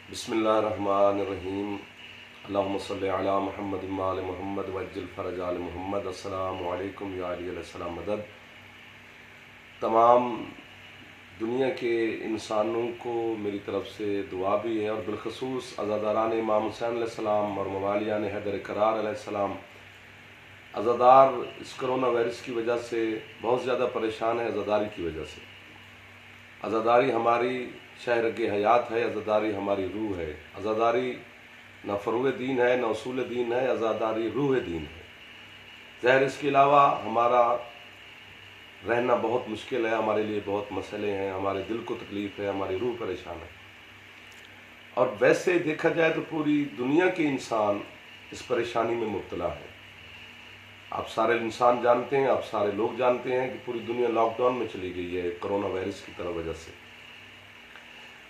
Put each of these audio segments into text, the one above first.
बिस्मिल्लाहिर्रहमानिर्रहीम। अल्लाहुम्मा सल्लि अला मुहम्मद व आले मुहम्मद वज्जिल फरज आले मुहम्मद। अस्सलामु अलैकुम या अलैहिस्सलाम मदद। तमाम दुनिया के इंसानों को मेरी तरफ से दुआ भी है और बिलखसूस अज़ादारान इमाम हुसैन अलैहिस्सलाम और मवालियान हैदर करार अलैहिस्सलाम। अज़ादार इस कोरोना वायरस की वजह से बहुत ज़्यादा परेशान है, अज़ादारी की वजह से। अज़ादारी हमारी शहर के हयात है, अज़ादारी हमारी रूह है। अज़ादारी न फ़रूए दीन है, न उसूल दीन है, अज़ादारी रूह दीन है। ज़ाहिर इसके अलावा हमारा रहना बहुत मुश्किल है, हमारे लिए बहुत मसले हैं, हमारे दिल को तकलीफ़ है, हमारी रूह परेशान है। और वैसे देखा जाए तो पूरी दुनिया के इंसान इस परेशानी में मुब्तला है। आप सारे इंसान जानते हैं, आप सारे लोग जानते हैं कि पूरी दुनिया लॉकडाउन में चली गई है कोरोना वायरस की तरह वजह से।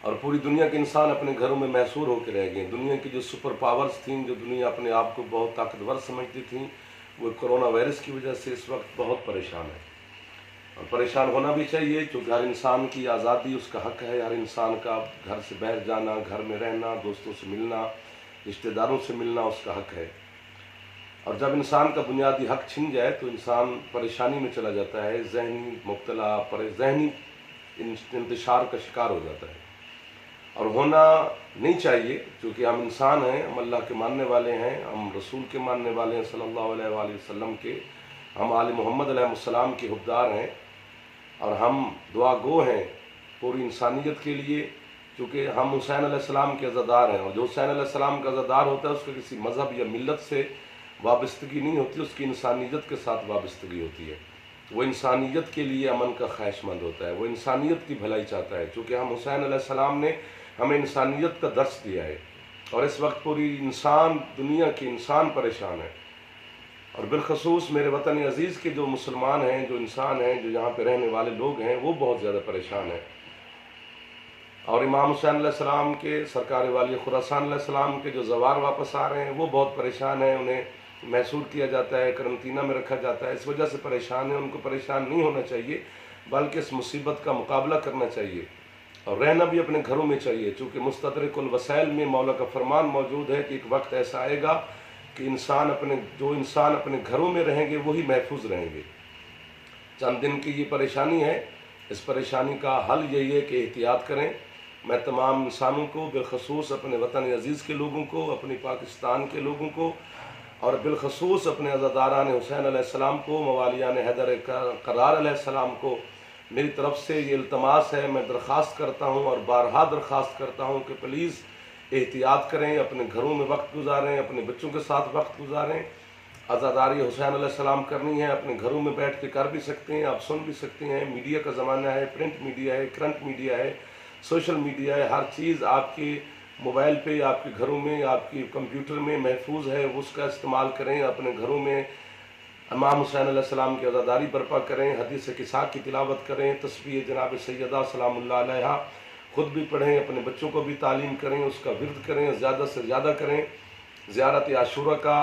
और पूरी दुनिया के इंसान अपने घरों में महसूर होकर रह गए। दुनिया की जो सुपर पावर्स थीं, जो दुनिया अपने आप को बहुत ताकतवर समझती थी, वो कोरोना वायरस की वजह से इस वक्त बहुत परेशान है। और परेशान होना भी चाहिए, क्योंकि हर इंसान की आज़ादी उसका हक है। हर इंसान का घर से बाहर जाना, घर में रहना, दोस्तों से मिलना, रिश्तेदारों से मिलना उसका हक है। और जब इंसान का बुनियादी हक छिन जाए तो इंसान परेशानी में चला जाता है, जहनी मुब्तला जहनी इंतशार का शिकार हो जाता है। और होना नहीं चाहिए, क्योंकि हम इंसान हैं, हम अल्लाह के मानने वाले हैं, हम रसूल के मानने वाले हैं सल्लल्लाहु अलैहि वसल्लम के, हम आले मोहम्मद अलैहिस्सलाम के हुब्बार हैं और हम दुआ गो हैं पूरी इंसानियत के लिए, क्योंकि हम हुसैन अलैहिस्सलाम के अज़ादार हैं। और जो हुसैन अलैहिस्सलाम का अज़ादार होता है उसका किसी मज़हब या मिल्लत से वाबस्तगी नहीं होती, उसकी इंसानियत के साथ वाबस्तगी होती है। वो इंसानियत के लिए अमन का ख्वाहिशमंद होता है, वो इंसानियत की भलाई चाहता है, क्योंकि हम हुसैन अलैहिस्सलाम ने हमें इंसानियत का दर्स दिया है। और इस वक्त पूरी दुनिया के इंसान परेशान है। और बिलखसूस मेरे वतन अजीज़ के जो मुसलमान हैं, जो इंसान हैं, जो यहाँ पे रहने वाले लोग हैं, वो बहुत ज़्यादा परेशान हैं। और इमाम हुसैन अलैहिस्सलाम के सरकार वाली खुरासान अलैहिस्सलाम के जो ज़वार वापस आ रहे हैं वो बहुत परेशान हैं। उन्हें महसूर किया जाता है, करंतना में रखा जाता है, इस वजह से परेशान है। उनको परेशान नहीं होना चाहिए, बल्कि इस मुसीबत का मुकाबला करना चाहिए और रहना भी अपने घरों में चाहिए, चूँकि मुस्तदरिकुल वसाइल में मौला का फरमान मौजूद है कि एक वक्त ऐसा आएगा कि जो इंसान अपने घरों में रहेंगे वही महफूज रहेंगे। चंद दिन की ये परेशानी है, इस परेशानी का हल यही है कि एहतियात करें। मैं तमाम इंसानों को, बिलखसूस अपने वतन अजीज़ के लोगों को, अपनी पाकिस्तान के लोगों को और बिलखसूस अपने अज़ादारान हुसैन अलैहिस्सलाम को, मवालियान हैदर करार अलैहिस्सलाम को मेरी तरफ से ये इल्तमास है, मैं दरख्वास्त करता हूँ और बारहा दरख्वास्त करता हूँ कि प्लीज़ एहतियात करें, अपने घरों में वक्त गुजारें, अपने बच्चों के साथ वक्त गुजारें। अज़ादारी हुसैन अलैहिस्सलाम करनी है, अपने घरों में बैठ के कर भी सकते हैं, आप सुन भी सकते हैं। मीडिया का ज़माना है, प्रिंट मीडिया है, करंट मीडिया है, सोशल मीडिया है, हर चीज़ आपके मोबाइल पे, आपके घरों में, आपके कंप्यूटर में महफूज है, उसका इस्तेमाल करें। अपने घरों में इमाम हुसैन अलैहिस्सलाम की अज़ादारी बर्पा करें, हदीस किसा की तिलावत करें, तस्बीह जनाब सैयदा सलामुल्लाह अलैहा खुद भी पढ़ें, अपने बच्चों को भी तालीम करें, उसका विर्द करें, ज़्यादा से ज़्यादा करें। ज़ियारत आशूरा का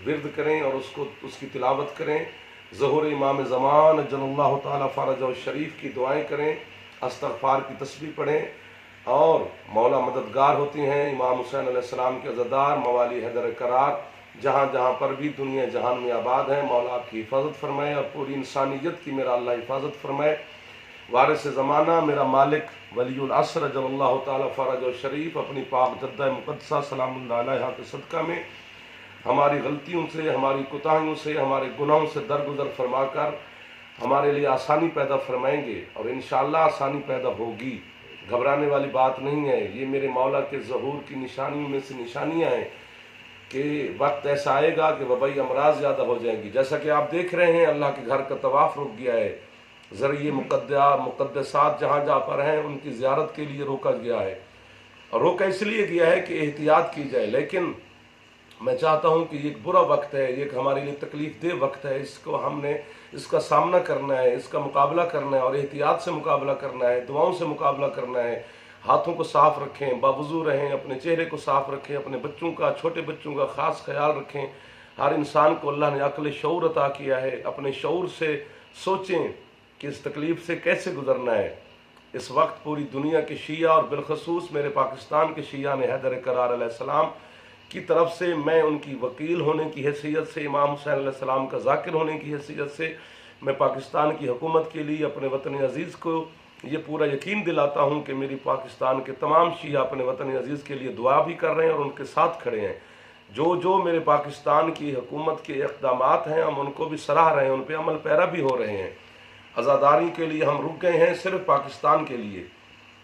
विर्द करें और उसकी तिलावत करें। ज़हूर इमाम ज़मान अज्जलल्लाहु ताला फ़रजहु शरीफ की दुआएँ करें, इस्तग़फ़ार की तस्बीह पढ़ें। और मौला मददगार होते हैं इमाम हुसैन अलैहिस्सलाम के अज़ादार मवाली हैदर करार, जहाँ जहाँ पर भी दुनिया जहान में आबाद है, मौला आपकी हिफाजत फरमाए और पूरी इंसानियत की मेरा अल्लाह हिफाजत फरमाए। वारिस ज़माना मेरा मालिक वलीउल असर अज्जलल्लाहु ताला फ़रजहु शरीफ अपनी पाक जद्दा मुक़द्दसा सलामुल्लाह अलैहा के सदका में हमारी गलतियों से, हमारी कोताहियों से, हमारे गुनाहों से दरगुजर फरमाकर हमारे लिए आसानी पैदा फरमाएंगे। और इंशाअल्लाह आसानी पैदा होगी, घबराने वाली बात नहीं है। ये मेरे मौला के ज़हूर की निशानियों में से निशानियाँ हैं कि वक्त ऐसा आएगा कि वबाई अमराज ज़्यादा हो जाएंगी। जैसा कि आप देख रहे हैं, अल्लाह के घर का तवाफ़ रुक गया है, ज़रिए मुक़द्दसात जहाँ जहाँ पर हैं उनकी ज़ियारत के लिए रोका गया है। और रोका इसलिए गया है कि एहतियात की जाए। लेकिन मैं चाहता हूँ कि ये एक बुरा वक्त है, ये एक हमारे लिए तकलीफ़ देह वक्त है, हमने इसका सामना करना है, इसका मुकाबला करना है और एहतियात से मुकाबला करना है, दुआओं से मुकाबला करना है। हाथों को साफ़ रखें, बावुज़ू रहें, अपने चेहरे को साफ़ रखें, अपने बच्चों का, छोटे बच्चों का ख़ास ख्याल रखें। हर इंसान को अल्लाह ने अक्ल शऊर अता किया है, अपने शऊर से सोचें कि इस तकलीफ़ से कैसे गुज़रना है। اس وقت پوری دنیا کے شیعہ اور بالخصوص میرے پاکستان کے شیعہ نے حیدر کرار علیہ السلام کی طرف سے، میں ان کی وکیل ہونے کی حیثیت سے، امام حسین علیہ السلام کا ذاکر ہونے کی حیثیت سے، میں پاکستان کی حکومت کے لیے اپنے وطن عزیز کو یہ پورا یقین دلاتا ہوں کہ میری پاکستان کے تمام شیعہ اپنے وطن عزیز کے لیے دعا بھی کر رہے ہیں اور ان کے ساتھ کھڑے ہیں۔ جو میرے پاکستان کی حکومت کے اقدامات ہیں ہم ان کو بھی سراہ رہے ہیں، ان پہ عمل پیرا بھی ہو رہے ہیں۔ عزاداری کے لیے ہم رک گئے ہیں صرف پاکستان کے لیے،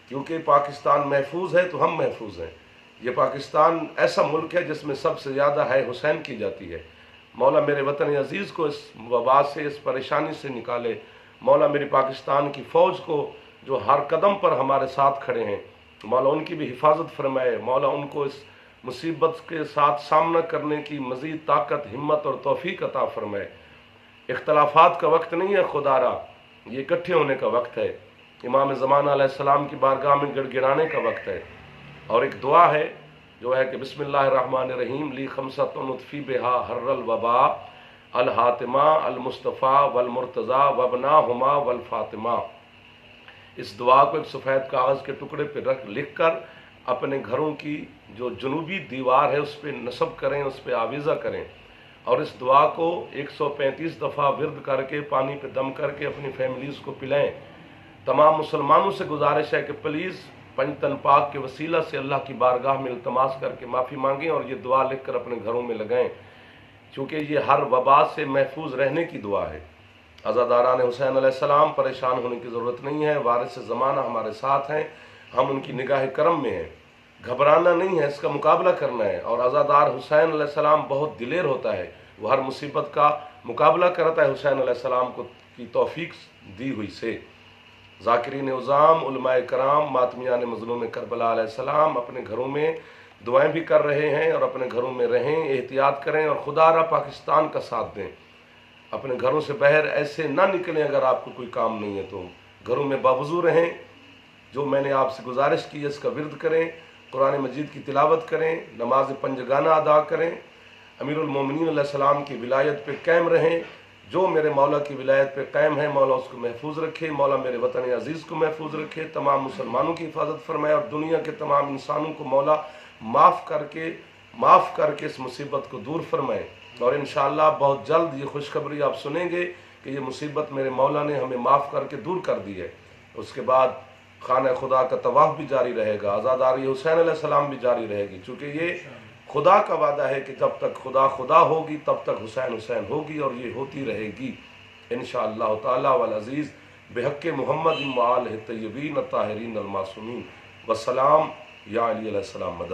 کیونکہ پاکستان محفوظ ہے تو ہم محفوظ ہیں۔ یہ پاکستان ایسا ملک ہے جس میں سب سے زیادہ ہے حسین کی جاتی ہے۔ مولا میرے وطن عزیز کو اس وبا سے، اس پریشانی سے نکالے۔ مولا میری پاکستان کی فوج کو جو ہر قدم پر ہمارے ساتھ کھڑے ہیں، مولا ان کی بھی حفاظت فرمائے۔ مولا ان کو اس مصیبت کے ساتھ سامنا کرنے کی مزید طاقت، ہمت اور توفیق عطا فرمائے۔ اختلافات کا وقت نہیں ہے خدا را، یہ اکٹھے ہونے کا وقت ہے۔ امام زمانہ علیہ السلام کی بارگاہ میں گڑ گڑانے کا وقت ہے۔ اور ایک دعا ہے جو ہے کہ بسم اللہ الرحمن الرحیم، لی خمسۃ نطفی بہا حر الوبا الحاتمہ المصطفیٰ والمرتضیٰ وابناہما والفاطمہ۔ اس دعا کو ایک سفید کاغذ کے ٹکڑے پہ لکھ کر اپنے گھروں کی جو جنوبی دیوار ہے اس پہ نصب کریں، اس پہ آویزہ کریں، اور اس دعا کو 135 دفعہ ورد کر کے پانی پہ دم کر کے اپنی فیملیز کو پلائیں۔ تمام مسلمانوں سے گزارش ہے کہ پلیز پنجتن پاک کے وسیلہ سے اللہ کی بارگاہ میں التماس کر کے معافی مانگیں اور یہ دعا لکھ کر اپنے گھروں میں لگائیں، چونکہ یہ ہر وبا سے محفوظ رہنے کی دعا ہے۔ عزاداران حسین علیہ السلام، پریشان ہونے کی ضرورت نہیں ہے، وارث زمانہ ہمارے ساتھ ہیں، ہم ان کی نگاہ کرم میں ہیں۔ گھبرانا نہیں ہے، اس کا مقابلہ کرنا ہے۔ اور عزادار حسین علیہ السلام بہت دلیر ہوتا ہے، وہ ہر مصیبت کا مقابلہ کرتا ہے حسین علیہ السلام کو کی توفیق دی ہوئی سے۔ ذاکرین عظام، علماء کرام، ماتمیان مظلوم کربلا علیہ السلام اپنے گھروں میں دعائیں بھی کر رہے ہیں، اور اپنے گھروں میں رہیں، احتیاط کریں اور خدا را پاکستان کا ساتھ دیں۔ اپنے گھروں سے باہر ایسے نہ نکلیں اگر آپ کو کوئی کام نہیں ہے تو گھروں میں باوضو رہیں۔ جو میں نے آپ سے گزارش کی ہے اس کا ورد کریں، قرآن مجید کی تلاوت کریں، نماز پنجگانہ ادا کریں، امیر المومنین علیہ السلام کی ولایت پہ قائم رہیں۔ جو میرے مولا کی ولایت پہ قائم ہے، مولا اس کو محفوظ رکھے، مولا میرے وطن عزیز کو محفوظ رکھے، تمام مسلمانوں کی حفاظت فرمائے، اور دنیا کے تمام انسانوں کو مولا معاف کر کے اس مصیبت کو دور فرمائے۔ اور انشاءاللہ بہت جلد یہ خوشخبری آپ سنیں گے کہ یہ مصیبت میرے مولا نے ہمیں معاف کر کے دور کر دی ہے۔ اس کے بعد خانہ خدا کا طواف بھی جاری رہے گا، عزاداری حسین علیہ السلام بھی جاری رہے گی، چونکہ یہ خدا کا وعدہ ہے کہ جب تک خدا ہوگی تب تک حسین حسین ہوگی، اور یہ ہوتی رہے گی انشاءاللہ تعالی والعزیز بحق محمد وآلہ الطیبین الطاہرین المعصومین۔ والسلام یا علی علیہ السلام مدد۔